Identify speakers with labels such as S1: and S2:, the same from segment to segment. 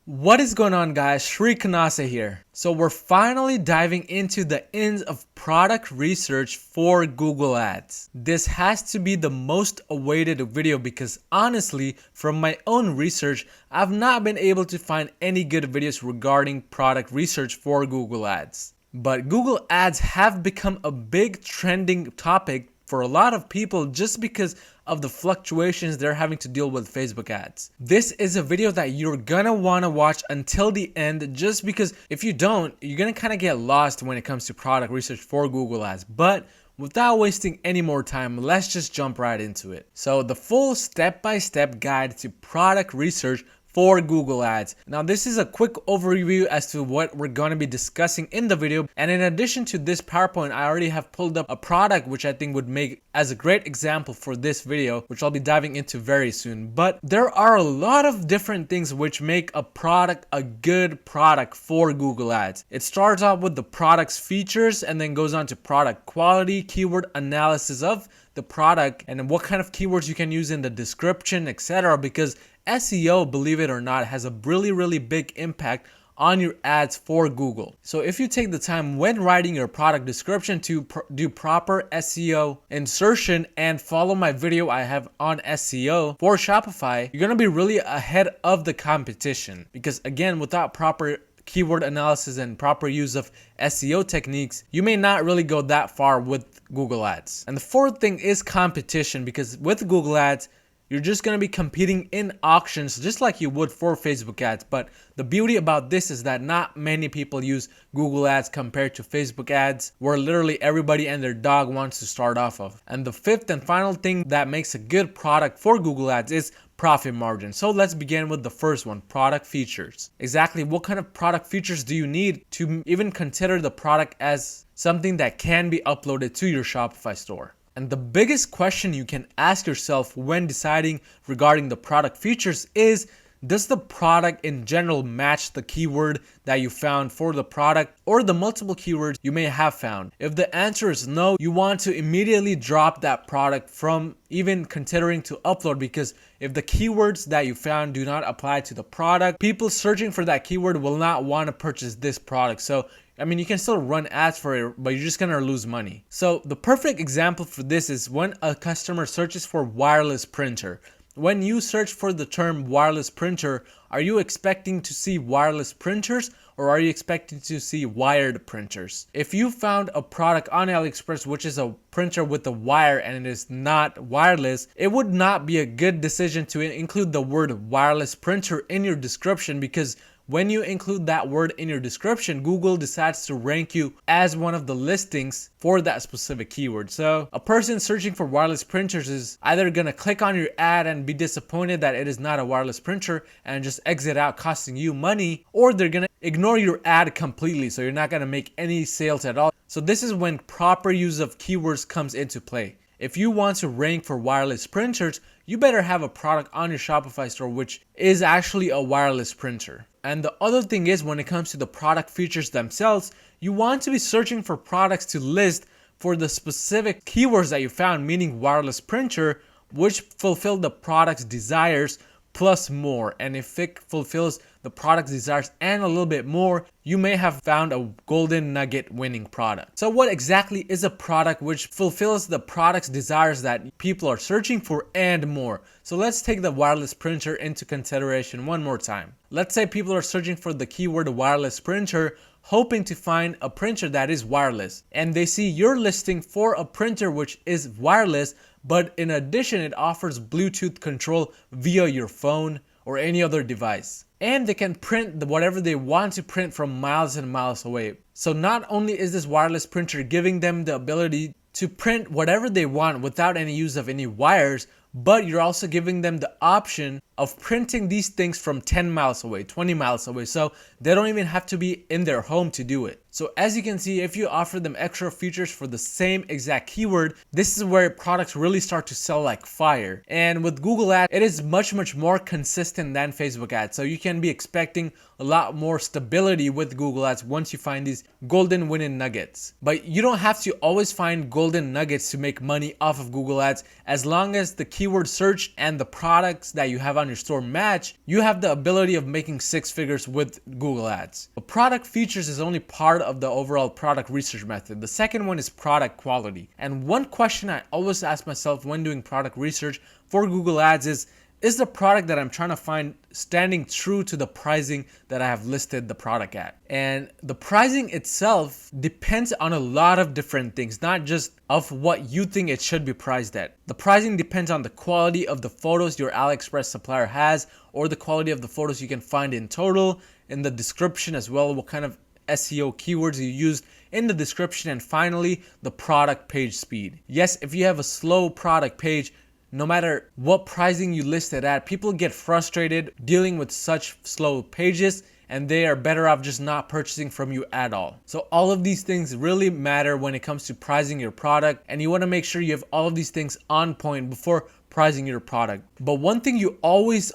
S1: What is going on, guys? Shri Kanase here. So we're finally diving into the ins of product research for Google Ads. This has to be the most awaited video because honestly, from my own research, I've not been able to find any good videos regarding product research for Google Ads. But Google Ads have become a big trending topic for a lot of people just because of the fluctuations they're having to deal with Facebook ads. This is a video that you're gonna wanna watch until the end just because if you don't, you're gonna kind of get lost when it comes to product research for Google Ads. But without wasting any more time, let's just jump right into it. So the full step-by-step guide to product research for Google Ads. Now this is a quick overview as to what we're going to be discussing in the video, and in addition to this PowerPoint, I already have pulled up a product which I think would make as a great example for this video, which I'll be diving into very soon. But there are a lot of different things which make a product a good product for Google Ads. It starts off with the product's features and then goes on to product quality, keyword analysis of the product, and what kind of keywords you can use in the description, etc. Because SEO, believe it or not, has a really big impact on your ads for Google. So if you take the time when writing your product description to do proper SEO insertion and follow my video I have on SEO for Shopify, you're gonna be really ahead of the competition. Because again, without proper keyword analysis and proper use of SEO techniques, you may not really go that far with Google Ads. And the fourth thing is competition, because with Google Ads, you're just going to be competing in auctions just like you would for Facebook ads. But the beauty about this is that not many people use Google Ads compared to Facebook ads, where literally everybody and their dog wants to start off of. And the fifth and final thing that makes a good product for Google Ads is profit margin. So let's begin with the first one, product features. Exactly what kind of product features do you need to even consider the product as something that can be uploaded to your Shopify store? And the biggest question you can ask yourself when deciding regarding the product features is, does the product in general match the keyword that you found for the product or the multiple keywords you may have found? If the answer is no, you want to immediately drop that product from even considering to upload, because if the keywords that you found do not apply to the product, people searching for that keyword will not want to purchase this product. So I mean, you can still run ads for it, but you're just gonna lose money. So the perfect example for this is when a customer searches for wireless printer. When you search for the term wireless printer, are you expecting to see wireless printers or are you expecting to see wired printers? If you found a product on AliExpress which is a printer with a wire and it is not wireless, it would not be a good decision to include the word wireless printer in your description, because when you include that word in your description, Google decides to rank you as one of the listings for that specific keyword. So a person searching for wireless printers is either going to click on your ad and be disappointed that it is not a wireless printer and just exit out, costing you money, or they're going to ignore your ad completely, so you're not going to make any sales at all. So this is when proper use of keywords comes into play. If you want to rank for wireless printers, you better have a product on your Shopify store which is actually a wireless printer. And the other thing is, when it comes to the product features themselves, you want to be searching for products to list for the specific keywords that you found, meaning wireless printer, which fulfill the product's desires plus more. And if it fulfills the product's desires and a little bit more, you may have found a golden nugget winning product. So what exactly is a product which fulfills the product's desires that people are searching for and more? So let's take the wireless printer into consideration one more time. Let's say people are searching for the keyword wireless printer, hoping to find a printer that is wireless, and they see your listing for a printer which is wireless, but in addition it offers Bluetooth control via your phone or any other device, and they can print whatever they want to print from miles and miles away. So not only is this wireless printer giving them the ability to print whatever they want without any use of any wires, but you're also giving them the option of printing these things from 10 miles away, 20 miles away, so they don't even have to be in their home to do it. So as you can see, if you offer them extra features for the same exact keyword, this is where products really start to sell like fire. And with Google Ads, it is much more consistent than Facebook ads. So you can be expecting a lot more stability with Google Ads once you find these golden winning nuggets. But you don't have to always find golden nuggets to make money off of Google Ads. As long as the keyword search and the products that you have on your store match, you have the ability of making 6 figures with Google Ads. But product features is only part of the overall product research method. The second one is product quality. And one question I always ask myself when doing product research for Google Ads is the product that I'm trying to find standing true to the pricing that I have listed the product at? And the pricing itself depends on a lot of different things, not just of what you think it should be priced at. The pricing depends on the quality of the photos your AliExpress supplier has, or the quality of the photos you can find in total, in the description as well, what kind of SEO keywords you used in the description, and finally the product page speed. Yes, if you have a slow product page, no matter what pricing you list it at, people get frustrated dealing with such slow pages, and they are better off just not purchasing from you at all. So all of these things really matter when it comes to pricing your product, and you want to make sure you have all of these things on point before pricing your product. But one thing you always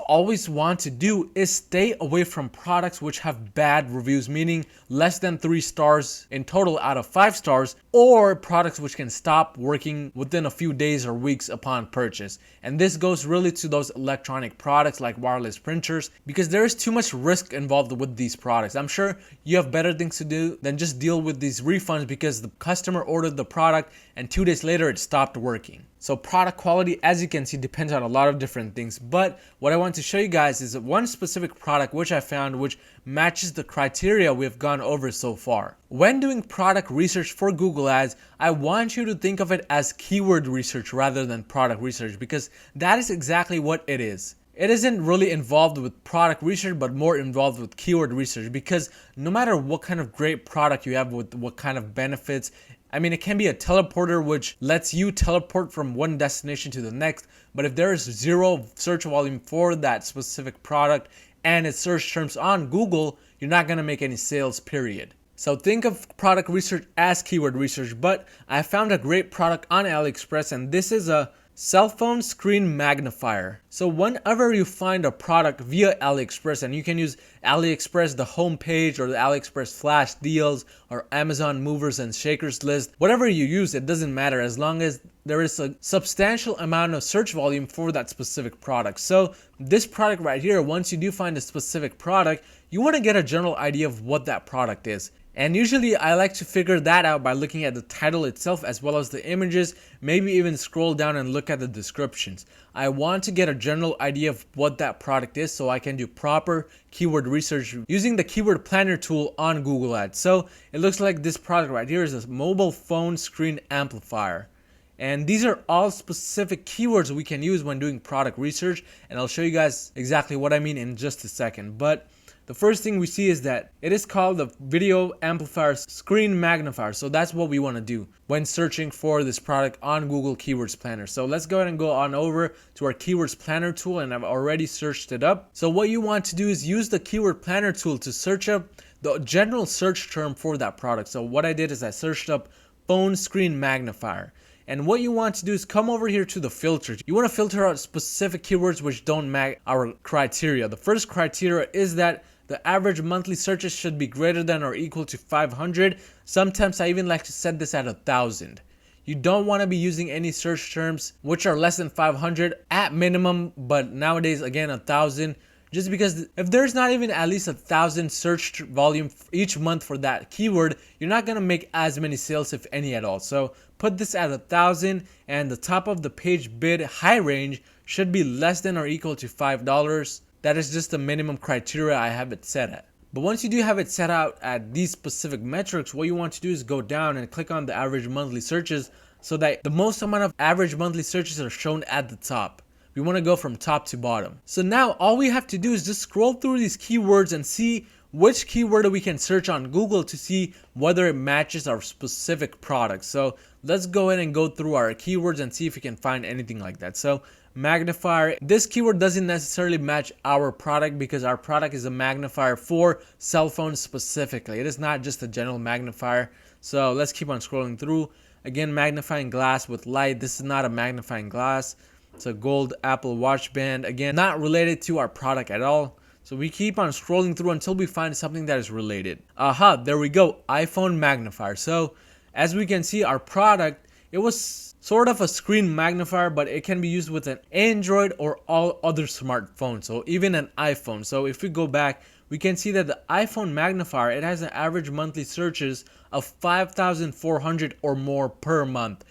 S1: want to do is stay away from products which have bad reviews, meaning less than 3 stars in total out of 5 stars, or products which can stop working within a few days or weeks upon purchase. And this goes really to those electronic products like wireless printers, because there is too much risk involved with these products. I'm sure you have better things to do than just deal with these refunds because the customer ordered the product and 2 days later it stopped working. So product quality, as you can see, depends on a lot of different things. But what I want to show you guys is one specific product which I found which matches the criteria we've gone over so far. When doing product research for Google Ads, I want you to think of it as keyword research rather than product research, because that is exactly what it is. It isn't really involved with product research, but more involved with keyword research, because no matter what kind of great product you have with what kind of benefits, I mean, it can be a teleporter which lets you teleport from one destination to the next, but if there is zero search volume for that specific product and its search terms on Google, you're not going to make any sales, period. So think of product research as keyword research. But I found a great product on AliExpress, and this is a cell phone screen magnifier. So whenever you find a product via AliExpress, and you can use AliExpress the home page, or the AliExpress flash deals, or Amazon movers and shakers list, whatever you use, it doesn't matter as long as there is a substantial amount of search volume for that specific product. So this product right here, once you do find a specific product, you want to get a general idea of what that product is. And usually I like to figure that out by looking at the title itself as well as the images, maybe even scroll down and look at the descriptions. I want to get a general idea of what that product is so I can do proper keyword research using the keyword planner tool on Google Ads. So it looks like this product right here is a mobile phone screen amplifier. And these are all specific keywords we can use when doing product research, and I'll show you guys exactly what I mean in just a second. But the first thing we see is that it is called the video amplifier screen magnifier. So that's what we want to do when searching for this product on Google Keywords Planner. So let's go ahead and go on over to our Keywords Planner tool, and I've already searched it up. So what you want to do is use the Keyword Planner tool to search up the general search term for that product. So what I did is I searched up phone screen magnifier. And what you want to do is come over here to the filters. You want to filter out specific keywords which don't match our criteria. The first criteria is that the average monthly searches should be greater than or equal to 500. Sometimes I even like to set this at 1,000. You don't want to be using any search terms which are less than 500 at minimum, but nowadays again 1,000. Just because if there's not even at least 1,000 search volume each month for that keyword, you're not going to make as many sales, if any at all. So put this at 1,000, and the top of the page bid high range should be less than or equal to $5. That is just the minimum criteria I have it set at. But once you do have it set out at these specific metrics, what you want to do is go down and click on the average monthly searches so that the most amount of average monthly searches are shown at the top. We want to go from top to bottom. So now all we have to do is just scroll through these keywords and see which keyword we can search on Google to see whether it matches our specific product. So let's go ahead and go through our keywords and see if we can find anything like that. So magnifier. This keyword doesn't necessarily match our product because our product is a magnifier for cell phones specifically. It is not just a general magnifier. So let's keep on scrolling through. Again, magnifying glass with light. This is not a magnifying glass. It's a gold Apple Watch band. Again, not related to our product at all. So we keep on scrolling through until we find something that is related. Aha, there we go. iPhone magnifier. So as we can see, our product, it was sort of a screen magnifier, but it can be used with an Android or all other smartphones. So even an iPhone. So if we go back, we can see that the iPhone magnifier, it has an average monthly searches of 5,400 or more per month.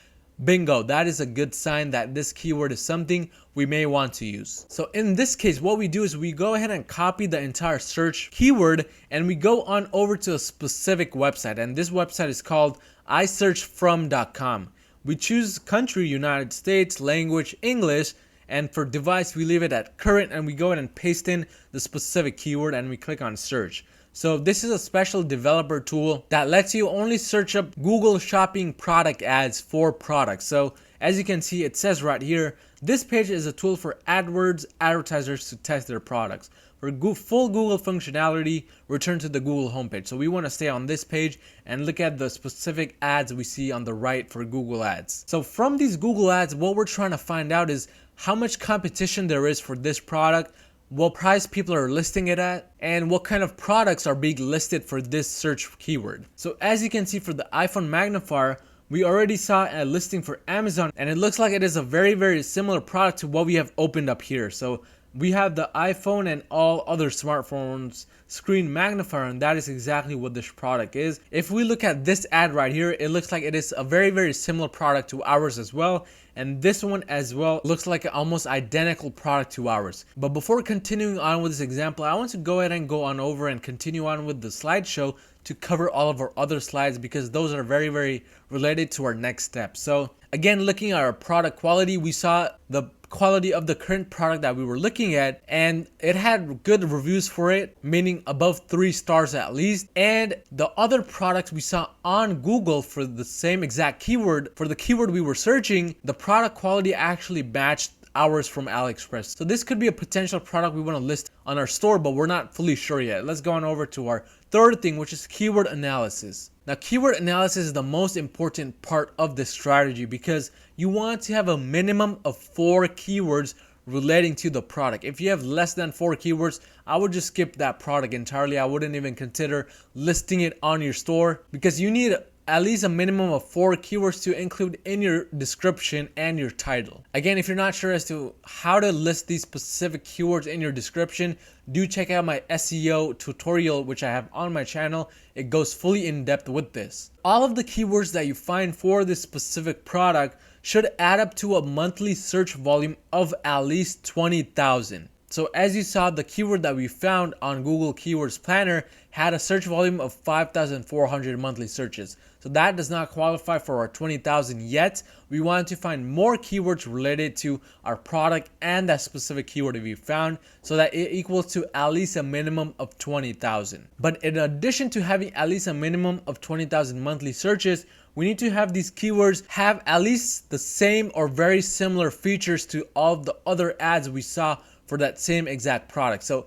S1: Bingo, that is a good sign that this keyword is something we may want to use. So in this case, what we do is we go ahead and copy the entire search keyword and we go on over to a specific website. And this website is called isearchfrom.com. We choose country, United States, language, English, and for device, we leave it at current and we go ahead and paste in the specific keyword and we click on search. So this is a special developer tool that lets you only search up Google Shopping product ads for products. So as you can see, it says right here, this page is a tool for AdWords advertisers to test their products. For full Google functionality, return to the Google homepage. So we want to stay on this page and look at the specific ads we see on the right for Google Ads. So from these Google Ads, what we're trying to find out is how much competition there is for this product, what price people are listing it at, and what kind of products are being listed for this search keyword. So as you can see, for the iPhone magnifier, we already saw a listing for Amazon, and it looks like it is a very similar product to what we have opened up here. So we have the iPhone and all other smartphones screen magnifier, and that is exactly what this product is. If we look at this ad right here, it looks like it is a very similar product to ours as well. And this one as well looks like an almost identical product to ours. But before continuing on with this example, I want to go ahead and go on over and continue on with the slideshow to cover all of our other slides because those are very related to our next step. So again, looking at our product quality, we saw the quality of the current product that we were looking at, and it had good reviews for it, meaning above 3 stars at least. And the other products we saw on Google for the same exact keyword, for the keyword we were searching, the product quality actually matched ours from AliExpress. So this could be a potential product we want to list on our store, but we're not fully sure yet. Let's go on over to our third thing, which is keyword analysis. Now, keyword analysis is the most important part of this strategy because you want to have a minimum of 4 keywords relating to the product. If you have less than 4 keywords, I would just skip that product entirely. I wouldn't even consider listing it on your store because you need at least a minimum of 4 keywords to include in your description and your title. Again, if you're not sure as to how to list these specific keywords in your description, do check out my SEO tutorial, which I have on my channel. It goes fully in depth with this. All of the keywords that you find for this specific product should add up to a monthly search volume of at least 20,000. So as you saw, the keyword that we found on Google Keywords Planner had a search volume of 5,400 monthly searches. So that does not qualify for our 20,000 yet. We want to find more keywords related to our product and that specific keyword we found so that it equals to at least a minimum of 20,000. But in addition to having at least a minimum of 20,000 monthly searches, we need to have these keywords have at least the same or very similar features to all of the other ads we saw for that same exact product. So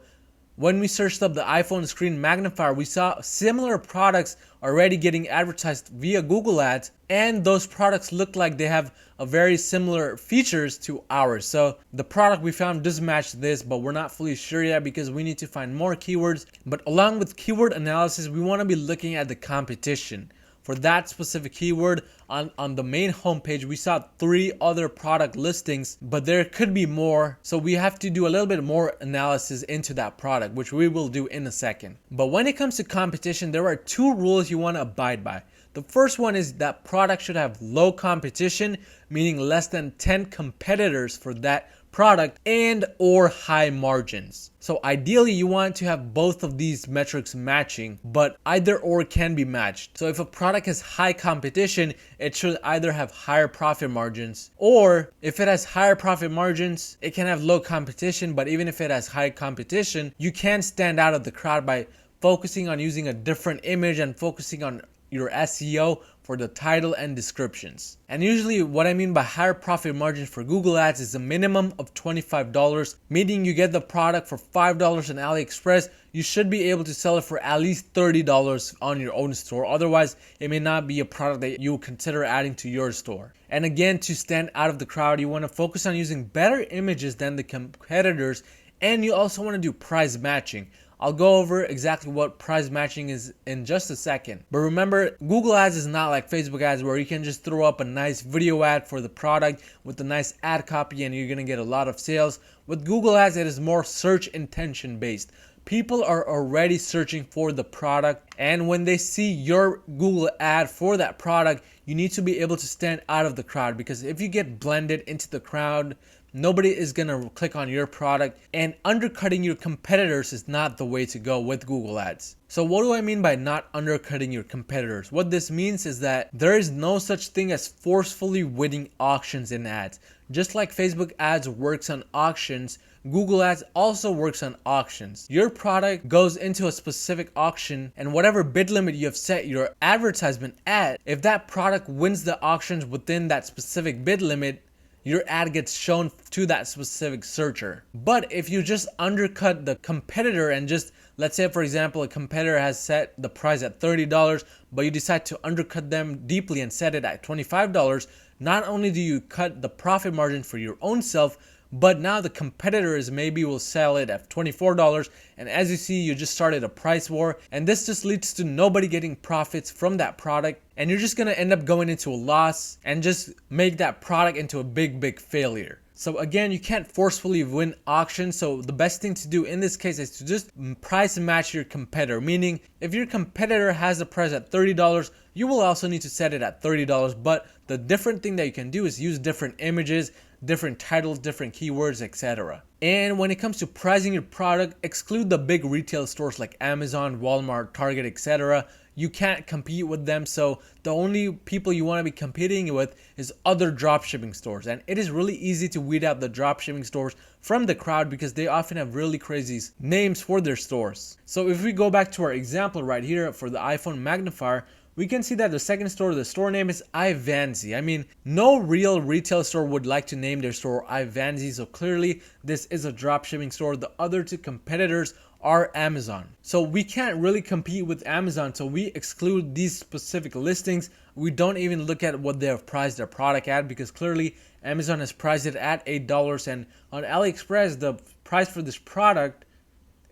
S1: when we searched up the iPhone screen magnifier, we saw similar products already getting advertised via Google Ads, and those products look like they have a very similar features to ours. So the product we found does match this, but we're not fully sure yet because we need to find more keywords. But along with keyword analysis, we want to be looking at the competition. For that specific keyword, on the main homepage, we saw 3 other product listings, but there could be more. So we have to do a little bit more analysis into that product, which we will do in a second. But when it comes to competition, there are 2 rules you want to abide by. The first one is that product should have low competition, meaning less than 10 competitors for that product, and or high margins. So ideally you want to have both of these metrics matching, but either or can be matched. So if a product has high competition, it should either have higher profit margins, or if it has higher profit margins, it can have low competition. But even if it has high competition, you can stand out of the crowd by focusing on using a different image and focusing on your SEO for the title and descriptions. And usually what I mean by higher profit margins for Google Ads is a minimum of $25, meaning you get the product for $5 on AliExpress, you should be able to sell it for at least $30 on your own store. Otherwise, it may not be a product that you consider adding to your store. And again, to stand out of the crowd, you want to focus on using better images than the competitors, and you also want to do price matching. I'll go over exactly what price matching is in just a second. But remember, Google Ads is not like Facebook ads where you can just throw up a nice video ad for the product with a nice ad copy and you're going to get a lot of sales. With Google Ads, it is more search intention based. People are already searching for the product, and when they see your Google ad for that product, you need to be able to stand out of the crowd, because if you get blended into the crowd, nobody is going to click on your product, and undercutting your competitors is not the way to go with Google Ads. So what do I mean by not undercutting your competitors? What this means is that there is no such thing as forcefully winning auctions in ads. Just like Facebook ads works on auctions, Google Ads also works on auctions. Your product goes into a specific auction, and whatever bid limit you have set your advertisement at, if that product wins the auctions within that specific bid limit, your ad gets shown to that specific searcher. But if you just undercut the competitor and just, let's say for example, a competitor has set the price at $30, but you decide to undercut them deeply and set it at $25, not only do you cut the profit margin for your own self, but now the competitors maybe will sell it at $24, and as you see, you just started a price war, and this just leads to nobody getting profits from that product, and you're just gonna end up going into a loss and just make that product into a big failure. So again, you can't forcefully win auctions, so the best thing to do in this case is to just price match your competitor, meaning if your competitor has a price at $30, you will also need to set it at $30, but the different thing that you can do is use different images, different titles, different keywords, etc. And when it comes to pricing your product, exclude the big retail stores like Amazon, Walmart, Target, etc. You can't compete with them, so the only people you want to be competing with is other dropshipping stores. And it is really easy to weed out the dropshipping stores from the crowd because they often have really crazy names for their stores. So if we go back to our example right here for the iPhone magnifier, we can see that the second store, the store name is Ivanzi. I mean, no real retail store would like to name their store Ivanzi, so clearly this is a dropshipping store. The other two competitors are Amazon. So we can't really compete with Amazon, so we exclude these specific listings. We don't even look at what they have priced their product at, because clearly Amazon has priced it at $8, and on AliExpress the price for this product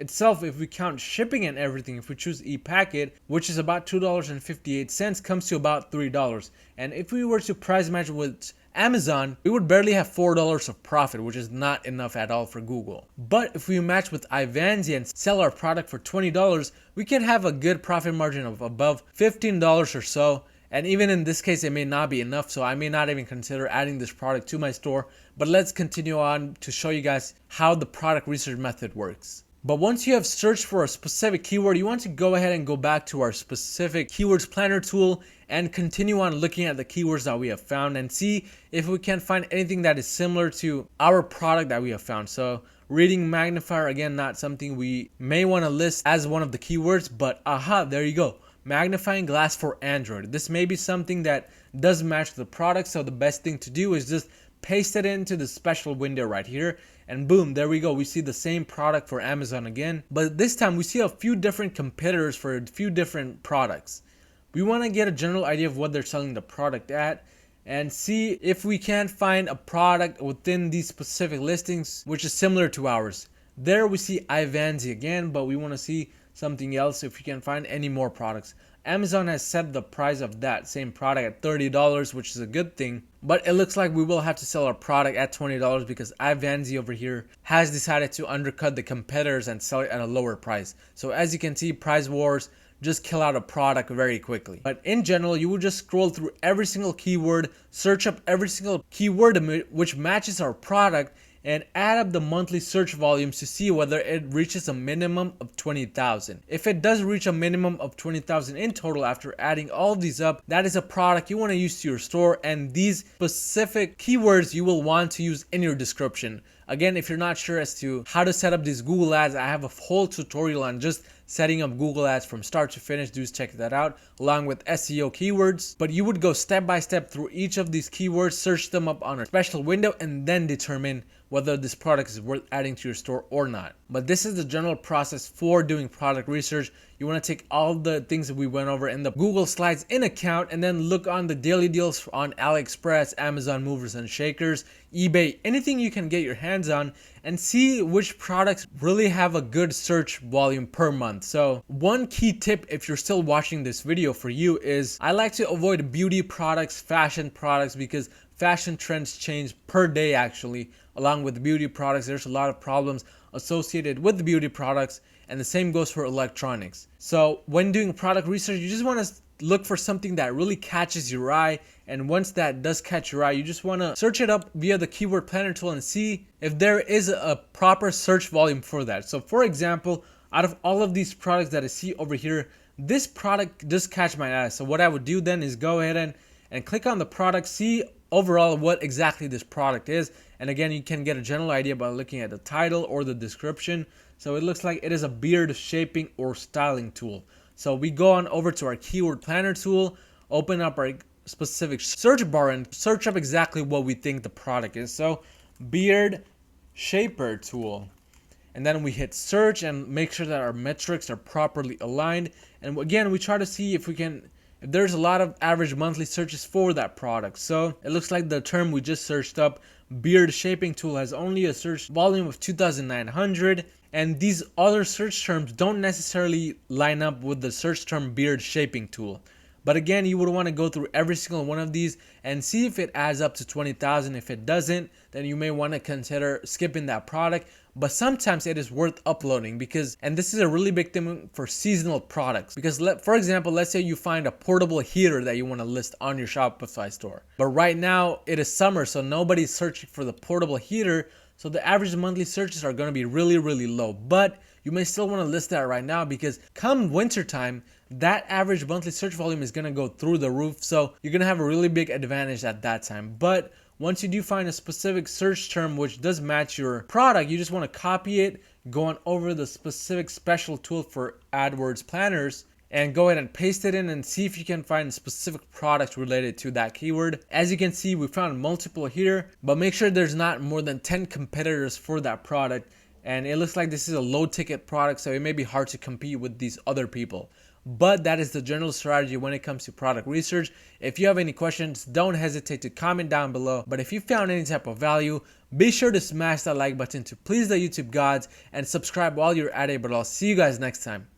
S1: itself, if we count shipping and everything, if we choose e-packet, which is about $2.58, comes to about $3. And if we were to price match with Amazon, we would barely have $4 of profit, which is not enough at all for Google. But if we match with Ivanzi and sell our product for $20, we can have a good profit margin of above $15 or so. And even in this case, it may not be enough, so I may not even consider adding this product to my store. But let's continue on to show you guys how the product research method works. But once you have searched for a specific keyword, you want to go ahead and go back to our specific keywords planner tool and continue on looking at the keywords that we have found and see if we can find anything that is similar to our product that we have found. So reading magnifier, again, not something we may want to list as one of the keywords, but aha, there you go. Magnifying glass for Android. This may be something that does match the product, so the best thing to do is just paste it into the special window right here, and boom, there we go. We see the same product for Amazon again, but this time we see a few different competitors for a few different products. We want to get a general idea of what they're selling the product at and see if we can find a product within these specific listings which is similar to ours. There we see Ivanzi again, but we want to see something else if we can find any more products. Amazon has set the price of that same product at $30, which is a good thing, but it looks like we will have to sell our product at $20 because Ivanzi over here has decided to undercut the competitors and sell it at a lower price. So as you can see, price wars just kill out a product very quickly. But in general, you would just scroll through every single keyword, search up every single keyword which matches our product, and add up the monthly search volumes to see whether it reaches a minimum of 20,000. If it does reach a minimum of 20,000 in total after adding all of these up, that is a product you want to use to your store, and these specific keywords you will want to use in your description. Again, if you're not sure as to how to set up these Google ads, I have a whole tutorial on just setting up Google ads from start to finish. Do check that out, along with SEO keywords. But you would go step by step through each of these keywords, search them up on a special window, and then determine whether this product is worth adding to your store or not. But this is the general process for doing product research. You want to take all the things that we went over in the Google Slides in account, and then look on the daily deals on AliExpress, Amazon Movers and Shakers, eBay, anything you can get your hands on, and see which products really have a good search volume per month. So one key tip, if you're still watching this video, for you is I like to avoid beauty products, fashion products, because fashion trends change per day actually. Along with beauty products, there's a lot of problems associated with the beauty products, and the same goes for electronics. So when doing product research, you just want to look for something that really catches your eye, and once that does catch your eye, you just want to search it up via the keyword planner tool and see if there is a proper search volume for that. So for example, out of all of these products that I see over here, this product does catch my eye. So what I would do then is go ahead and click on the product, see overall what exactly this product is. And again, you can get a general idea by looking at the title or the description. So it looks like it is a beard shaping or styling tool. So we go on over to our keyword planner tool, open up our specific search bar and search up exactly what we think the product is. So beard shaper tool. And then we hit search and make sure that our metrics are properly aligned. And again, we try to see if there's a lot of average monthly searches for that product. So it looks like the term we just searched up, beard shaping tool, has only a search volume of 2,900. And these other search terms don't necessarily line up with the search term beard shaping tool. But again, you would want to go through every single one of these and see if it adds up to 20,000. If it doesn't, then you may want to consider skipping that product. But sometimes it is worth uploading and this is a really big thing for seasonal products. Because for example, let's say you find a portable heater that you want to list on your Shopify store. But right now it is summer, so nobody's searching for the portable heater. So the average monthly searches are going to be really, really low. But you may still want to list that right now, because come wintertime, that average monthly search volume is going to go through the roof. So you're going to have a really big advantage at that time. But once you do find a specific search term which does match your product, you just want to copy it, go on over the specific special tool for AdWords planners, and go ahead and paste it in and see if you can find specific products related to that keyword. As you can see, we found multiple here, but make sure there's not more than 10 competitors for that product. And it looks like this is a low ticket product, so it may be hard to compete with these other people. But that is the general strategy when it comes to product research. If you have any questions, don't hesitate to comment down below. But if you found any type of value, be sure to smash that like button to please the YouTube gods, and subscribe while you're at it. But I'll see you guys next time.